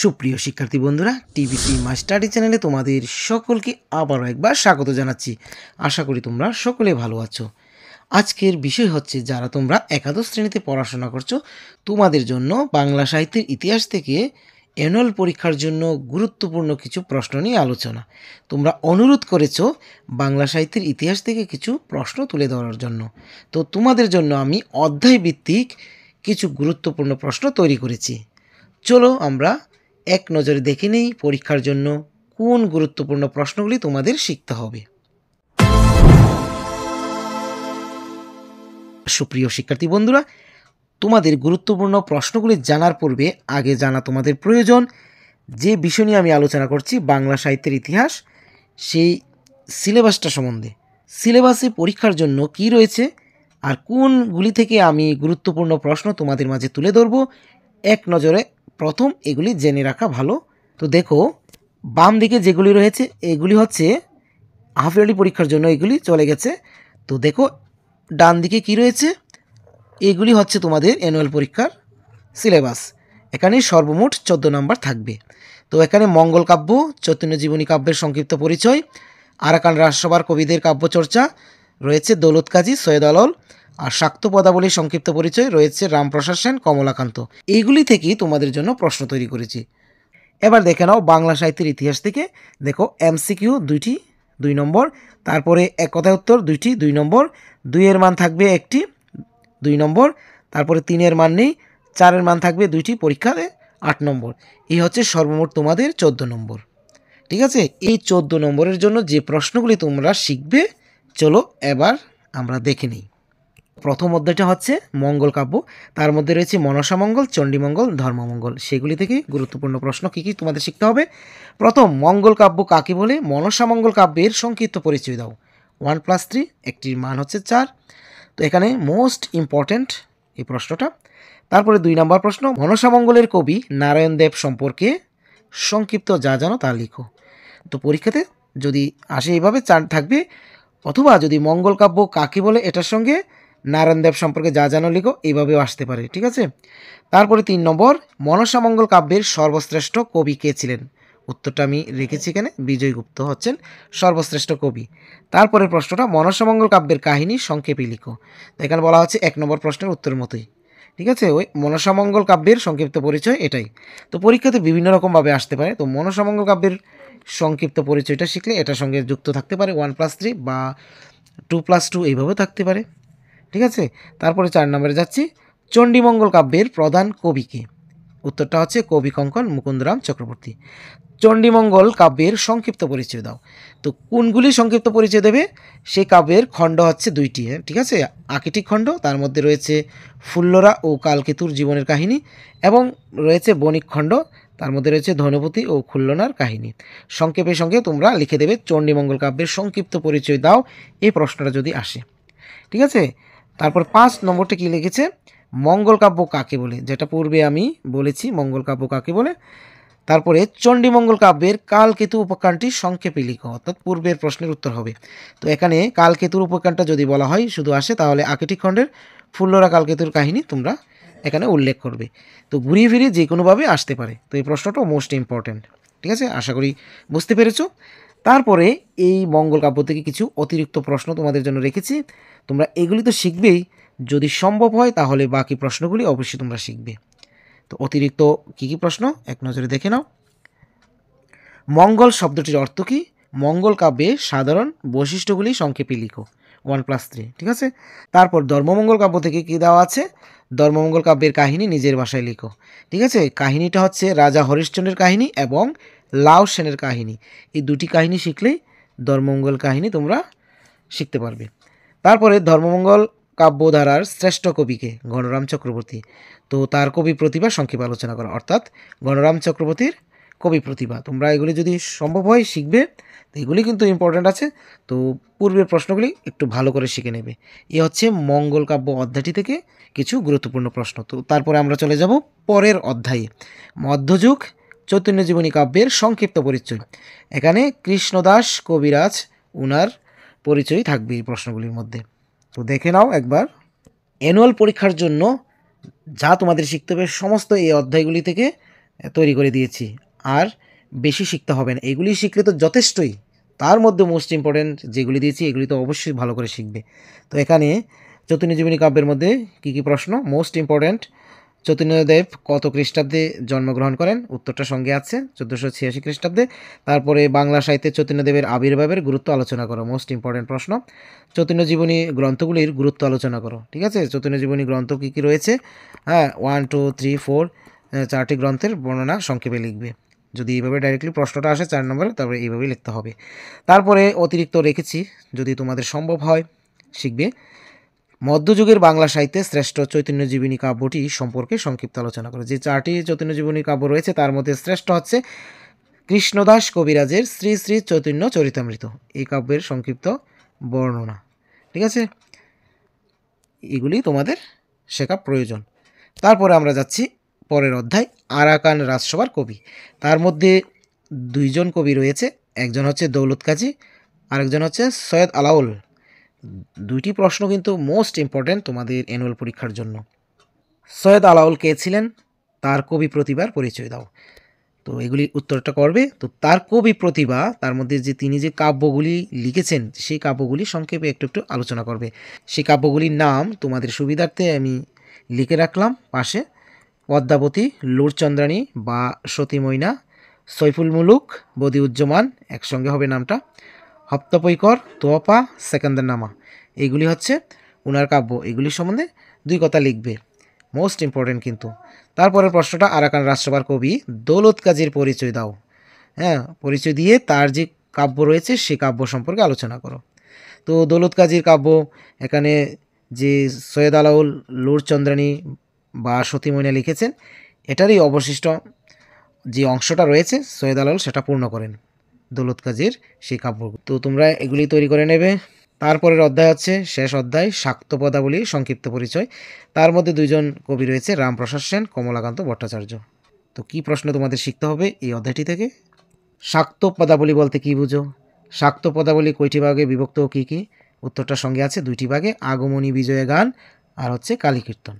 সুপ্রিয় শিক্ষার্থী বন্ধুরা, টিভিসি মাই স্টাডি চ্যানেলে তোমাদের সকলকে আবারও একবার স্বাগত জানাচ্ছি। আশা করি তোমরা সকলে ভালো আছো। আজকের বিষয় হচ্ছে, যারা তোমরা একাদশ শ্রেণীতে পড়াশোনা করছো, তোমাদের জন্য বাংলা সাহিত্যের ইতিহাস থেকে অ্যানুয়াল পরীক্ষার জন্য গুরুত্বপূর্ণ কিছু প্রশ্ন নিয়ে আলোচনা। তোমরা অনুরোধ করেছো বাংলা সাহিত্যের ইতিহাস থেকে কিছু প্রশ্ন তুলে ধরার জন্য। তো তোমাদের জন্য আমি অধ্যায় ভিত্তিক কিছু গুরুত্বপূর্ণ প্রশ্ন তৈরি করেছি। চলো আমরা এক নজরে দেখে নেই পরীক্ষার জন্য কোন গুরুত্বপূর্ণ প্রশ্নগুলি তোমাদের শিখতে হবে। সুপ্রিয় শিক্ষার্থী বন্ধুরা, তোমাদের গুরুত্বপূর্ণ প্রশ্নগুলি জানার পূর্বে আগে জানা তোমাদের প্রয়োজন যে বিষয় নিয়ে আমি আলোচনা করছি, বাংলা সাহিত্যের ইতিহাস, সেই সিলেবাসটা সম্বন্ধে। সিলেবাসে পরীক্ষার জন্য কি রয়েছে আর কোনগুলি থেকে আমি গুরুত্বপূর্ণ প্রশ্ন তোমাদের মাঝে তুলে ধরব, এক নজরে প্রথম এগুলি জেনে রাখা ভালো। তো দেখো, বাম দিকে যেগুলি রয়েছে এগুলি হচ্ছে হাফ ইয়ারলি পরীক্ষার জন্য, এগুলি চলে গেছে। তো দেখো ডান দিকে কি রয়েছে, এগুলি হচ্ছে তোমাদের অ্যানুয়াল পরীক্ষার সিলেবাস। এখানে সর্বমোট 14 নম্বর থাকবে। তো এখানে মঙ্গল কাব্য, চৈতন্য জীবনী কাব্যের সংক্ষিপ্ত পরিচয়, আরাকান রাজসভার কবিদের কাব্যচর্চা রয়েছে দৌলত কাজী, সৈয়দ আলল, আর শাক্ত পদাবলীর সংক্ষিপ্ত পরিচয় রয়েছে রামপ্রসাদ সেন, কমলাকান্ত। এইগুলি থেকেই তোমাদের জন্য প্রশ্ন তৈরি করেছি। এবার দেখে নাও বাংলা সাহিত্যের ইতিহাস থেকে। দেখো এমসিকিউ 2টি 2 নম্বর, তারপরে এক কথায় উত্তর 2টি 2 নম্বর, 2-এর মান থাকবে 1টি 2 নম্বর, তারপরে 3-এর মান নেই, 4-এর মান থাকবে 2টি, পরীক্ষাতে 8 নম্বর। এই হচ্ছে সর্বমোট তোমাদের 14 নম্বর। ঠিক আছে, এই 14 নম্বরের জন্য যে প্রশ্নগুলি তোমরা শিখবে, চলো এবার আমরা দেখে নিই। প্রথম অধ্যায়টা হচ্ছে মঙ্গল কাব্য, তার মধ্যে রয়েছে মনসামঙ্গল, চণ্ডীমঙ্গল, ধর্মমঙ্গল। সেগুলি থেকে গুরুত্বপূর্ণ প্রশ্ন কী কী তোমাদের শিখতে হবে। প্রথম, মঙ্গল কাব্য কাকে বলে? মনসামঙ্গল কাব্যের সংক্ষিপ্ত পরিচয় দাও। 1+3, একটির মান হচ্ছে 4। তো এখানে মোস্ট ইম্পর্ট্যান্ট এই প্রশ্নটা। তারপরে 2 নম্বর প্রশ্ন, মনসামঙ্গলের কবি নারায়ণ দেব সম্পর্কে সংক্ষিপ্ত যা জানো তা লিখো। তো পরীক্ষাতে যদি আসে এইভাবে 4 থাকবে, অথবা যদি মঙ্গল কাব্য কাকে বলে এটার সঙ্গে নারায়ণ দেব সম্পর্কে যা জানো লিখো, এইভাবেও আসতে পারে। ঠিক আছে। তারপরে 3 নম্বর, মনসামঙ্গল কাব্যের সর্বশ্রেষ্ঠ কবি কে ছিলেন? উত্তরটা আমি রেখেছি এখানে, বিজয়গুপ্ত হচ্ছেন সর্বশ্রেষ্ঠ কবি। তারপরে প্রশ্নটা, মনসামঙ্গল কাব্যের কাহিনী সংক্ষেপে লিখো। তো এখানে বলা হচ্ছে 1 নম্বর প্রশ্নের উত্তরের মতোই। ঠিক আছে, ওই মনসামঙ্গল কাব্যের সংক্ষিপ্ত পরিচয় এটাই। তো পরীক্ষাতে বিভিন্ন রকমভাবে আসতে পারে। তো মনসামঙ্গল কাব্যের সংক্ষিপ্ত পরিচয়টা শিখলে এটার সঙ্গে যুক্ত থাকতে পারে 1+3 বা 2+2, এইভাবেও থাকতে পারে। ঠিক আছে। তারপরে 4 নম্বরে যাচ্ছি, চণ্ডীমঙ্গল কাব্যের প্রধান কবিকে? উত্তরটা হচ্ছে কবি কঙ্কন মুকুন্দরাম চক্রবর্তী। চণ্ডীমঙ্গল কাব্যের সংক্ষিপ্ত পরিচয় দাও। তো কোনগুলি সংক্ষিপ্ত পরিচয় দেবে? সেই কাব্যের খণ্ড হচ্ছে 2টি। ঠিক আছে, আকিটিক খণ্ড, তার মধ্যে রয়েছে ফুল্লরা ও কালকেতুর জীবনের কাহিনী, এবং রয়েছে বণিক খণ্ড, তার মধ্যে রয়েছে ধনপতি ও খুল্লনার কাহিনী। সংক্ষেপে সঙ্গে তোমরা লিখে দেবে চণ্ডীমঙ্গল কাব্যের সংক্ষিপ্ত পরিচয় দাও, এই প্রশ্নটা যদি আসে। ঠিক আছে। তারপর 5 নম্বরটা কি লিখেছে, মঙ্গল কাব্য কাকে বলে, যেটা পূর্বে আমি বলেছি মঙ্গল কাব্য কাকে বলে। তারপরে চণ্ডীমঙ্গল কাব্যের কালকেতু উপাখ্যানটি সংক্ষেপে লিখো, অর্থাৎ পূর্বের প্রশ্নের উত্তর হবে। তো এখানে কালকেতুর উপাখ্যানটা যদি বলা হয় শুধু আসে, তাহলে আকিটিক খণ্ডের ফুল্লরা কালকেতুর কাহিনী তোমরা এখানে উল্লেখ করবে। তো ঘুরিয়ে ফিরিয়ে যে কোনোভাবে আসতে পারে। তো এই প্রশ্নটাও মোস্ট ইম্পর্ট্যান্ট। ঠিক আছে, আশা করি বুঝতে পেরেছো। তারপরে এই মঙ্গল কাব্য থেকে কিছু অতিরিক্ত প্রশ্ন তোমাদের জন্য রেখেছি। তোমরা এগুলি তো শিখবেই, যদি সম্ভব হয় তাহলে বাকি প্রশ্নগুলি অবশ্যই তোমরা শিখবে। তো অতিরিক্ত কী কী প্রশ্ন এক নজরে দেখে নাও। মঙ্গল শব্দটির অর্থ কী? মঙ্গল কাব্যে সাধারণ বৈশিষ্ট্যগুলি সংক্ষেপে লিখো। 1+3। ঠিক আছে। তারপর ধর্মমঙ্গল কাব্য থেকে কী দেওয়া আছে? ধর্মমঙ্গল কাব্যের কাহিনী নিজের ভাষায় লিখো। ঠিক আছে, কাহিনীটা হচ্ছে রাজা হরিশ্চন্দ্রের কাহিনী এবং লাও সেনের কাহিনী। এই 2টি কাহিনী শিখলেই ধর্মমঙ্গল কাহিনী তোমরা শিখতে পারবে। তারপরে ধর্মমঙ্গল কাব্যধারার শ্রেষ্ঠ কবিকে? গণরাম চক্রবর্তী। তো তার কবি প্রতিভা সংক্ষেপে আলোচনা করা, অর্থাৎ গণরাম চক্রবর্তীর কবি প্রতিভা। তোমরা এগুলি যদি সম্ভব হয় শিখবে। তো এগুলি কিন্তু ইম্পর্ট্যান্ট আছে। তো পূর্বের প্রশ্নগুলি একটু ভালো করে শিখে নেবে। এ হচ্ছে মঙ্গল কাব্য অধ্যায়টি থেকে কিছু গুরুত্বপূর্ণ প্রশ্ন। তো তারপরে আমরা চলে যাব পরের অধ্যায়ে, মধ্যযুগ চৈতন্য জীবনী কাব্যের সংক্ষিপ্ত পরিচয়। এখানে কৃষ্ণদাস কবিরাজ, উনার পরিচয় থাকবে এই প্রশ্নগুলির মধ্যে। তো দেখে নাও একবার। অ্যানুয়াল পরীক্ষার জন্য যা তোমাদের শিখতে হবে সমস্ত এই অধ্যায়গুলি থেকে তৈরি করে দিয়েছি। আর বেশি শিখতে হবে না, এগুলি শিখলে তো যথেষ্টই। তার মধ্যে মোস্ট ইম্পর্ট্যান্ট যেগুলি দিয়েছি এগুলি তো অবশ্যই ভালো করে শিখবে। তো এখানে চৈতন্যজীবনী কাব্যের মধ্যে কী কী প্রশ্ন, মোস্ট ইম্পর্ট্যান্ট, চৈতন্যদেব কত খ্রিস্টাব্দে জন্মগ্রহণ করেন? উত্তরটা সঙ্গে আছে 1486 খ্রিস্টাব্দে। তারপরে বাংলা সাহিত্যে চৈতন্যদেবের আবির্ভাবের গুরুত্ব আলোচনা করো, মোস্ট ইম্পর্ট্যান্ট প্রশ্ন। চৈতন্যজীবনী গ্রন্থগুলির গুরুত্ব আলোচনা করো, ঠিক আছে? চৈতন্যজীবনী গ্রন্থ কী কী রয়েছে? হ্যাঁ, 1 2 3 4 চারটি গ্রন্থের বর্ণনা সংক্ষেপে লিখবে। যদি এইভাবে ডাইরেক্টলি প্রশ্নটা আসে 4 নম্বরে, তারপরে এইভাবেই লিখতে হবে। তারপরে অতিরিক্ত রেখেছি, যদি তোমাদের সম্ভব হয় শিখবে, মধ্যযুগের বাংলা সাহিত্যে শ্রেষ্ঠ চৈতন্যজীবনী কাব্যটি সম্পর্কে সংক্ষিপ্ত আলোচনা করে। যে 4টি চৈতন্যজীবনী কাব্য রয়েছে তার মধ্যে শ্রেষ্ঠ হচ্ছে কৃষ্ণদাস কবিরাজের শ্রী শ্রী চৈতন্য চরিতামৃত, এই কাব্যের সংক্ষিপ্ত বর্ণনা, ঠিক আছে? এগুলি তোমাদের শেখা প্রয়োজন। তারপরে আমরা যাচ্ছি পরের অধ্যায়, আরাকান রাজসভার কবি। তার মধ্যে 2জন কবি রয়েছে, একজন হচ্ছে দৌলত কাজী, আরেকজন হচ্ছে সৈয়দ আলাউল। 2টি প্রশ্ন কিন্তু মোস্ট ইম্পর্ট্যান্ট তোমাদের অ্যানুয়াল পরীক্ষার জন্য। সৈয়দ আলাউল কে ছিলেন? তার কবি প্রতিভার পরিচয় দাও। তো এগুলি উত্তরটা করবে। তো তার কবি প্রতিভা, তার মধ্যে যে তিনি যে কাব্যগুলি লিখেছেন সেই কাব্যগুলি সংক্ষেপে একটু একটু আলোচনা করবে। সেই কাব্যগুলির নাম তোমাদের সুবিধার্থে আমি লিখে রাখলাম পাশে: পদ্মাবতী, লুরচন্দ্রাণী বা সতী ময়না, সৈফুল মুলুক, বদিউজ্জামান, একসঙ্গে হবে নামটা, হপ্তপৈকর, তোয়াপা, সেকান্দার নামা। এইগুলি হচ্ছে ওনার কাব্য, এগুলির সম্বন্ধে 2 কথা লিখবে, মোস্ট ইম্পর্টেন্ট কিন্তু। তারপরের প্রশ্নটা, আরাকান রাজসভার কবি দৌলত কাজীর পরিচয় দাও। হ্যাঁ, পরিচয় দিয়ে তার যে কাব্য রয়েছে সেই কাব্য সম্পর্কে আলোচনা করো। তো দৌলত কাজীর কাব্য, এখানে যে সৈয়দ আলাউল লুরচন্দ্রাণী বা সতী ময়না লিখেছেন, এটারই অবশিষ্ট যে অংশটা রয়েছে সৈয়দ আলাউল সেটা পূর্ণ করেন দৌলত কাজীর সেই কাব্য। তো তোমরা এগুলি তৈরি করে নেবে। তারপরের অধ্যায় হচ্ছে শেষ অধ্যায়, শাক্ত পদাবলীর সংক্ষিপ্ত পরিচয়। তার মধ্যে 2জন কবি রয়েছে, রামপ্রসাদ সেন, কমলাকান্ত ভট্টাচার্য। তো কি প্রশ্ন তোমাদের শিখতে হবে এই অধ্যায়টি থেকে? শাক্ত পদাবলী বলতে কি বুঝো? শাক্ত পদাবলী কয়টি ভাগে বিভক্ত ও কী কী? উত্তরটা সঙ্গে আছে 2টি ভাগে, আগমনী বিজয় গান আর হচ্ছে কালী কীর্তন।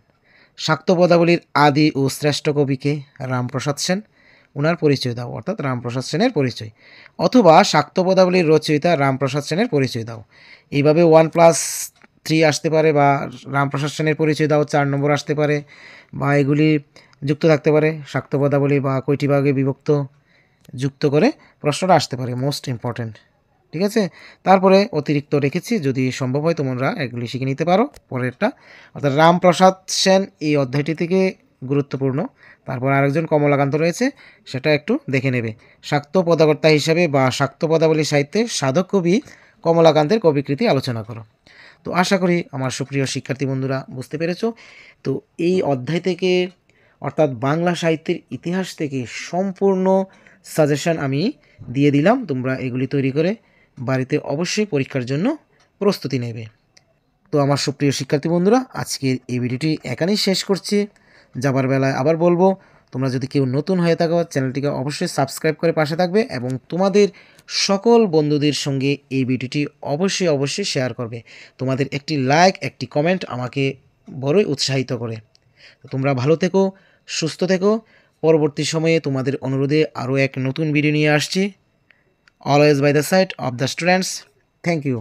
শাক্ত পদাবলীর আদি ও শ্রেষ্ঠ কবিকে? রামপ্রসাদ সেন, ওনার পরিচয় দাও, অর্থাৎ রামপ্রসাদ সেনের পরিচয়। অথবা শাক্ত পদাবলীর রচয়িতা রামপ্রসাদ সেনের পরিচয় দাও। এইভাবে 1+3 আসতে পারে, বা রামপ্রসাদ সেনের পরিচয় দাও 4 নম্বর আসতে পারে, বা এগুলি যুক্ত থাকতে পারে, শাক্ত পদাবলী বা কয়টি ভাগে বিভক্ত যুক্ত করে প্রশ্নটা আসতে পারে, মোস্ট ইম্পর্ট্যান্ট, ঠিক আছে? তারপরে অতিরিক্ত রেখেছি, যদি সম্ভব হয় তোমরা এগুলি শিখে নিতে পারো পরেরটা, অর্থাৎ রামপ্রসাদ সেন এই অধ্যায়টি থেকে গুরুত্বপূর্ণ। তারপর আরেকজন কমলাকান্ত রয়েছে, সেটা একটু দেখে নেবে। শাক্ত পদাকর্তা হিসাবে বা শাক্ত পদাবলী সাহিত্যে সাধক কবি কমলাকান্তের কবিকৃতি আলোচনা করো। তো আশা করি আমার সুপ্রিয় শিক্ষার্থী বন্ধুরা বুঝতে পেরেছো। তো এই অধ্যায় থেকে, অর্থাৎ বাংলা সাহিত্যের ইতিহাস থেকে সম্পূর্ণ সাজেশন আমি দিয়ে দিলাম। তোমরা এগুলি তৈরি করে বাড়িতে অবশ্যই পরীক্ষার জন্য প্রস্তুতি নেবে। তো আমার সুপ্রিয় শিক্ষার্থী বন্ধুরা, আজকের এই ভিডিওটি এখানেই শেষ করছি। যাবার বেলায় আবার বলবো, তোমরা যদি কেউ নতুন হয়ে থাকো চ্যানেলটিকে অবশ্যই সাবস্ক্রাইব করে পাশে থাকবে, এবং তোমাদের সকল বন্ধুদের সঙ্গে এই ভিডিওটি অবশ্যই অবশ্যই শেয়ার করবে। তোমাদের একটি লাইক, একটি কমেন্ট আমাকে বড়ই উৎসাহিত করে। তো তোমরা ভালো থেকো, সুস্থ থেকো। পরবর্তী সময়ে তোমাদের অনুরোধে আরও এক নতুন ভিডিও নিয়ে আসছি। Always by the side of the students. Thank you.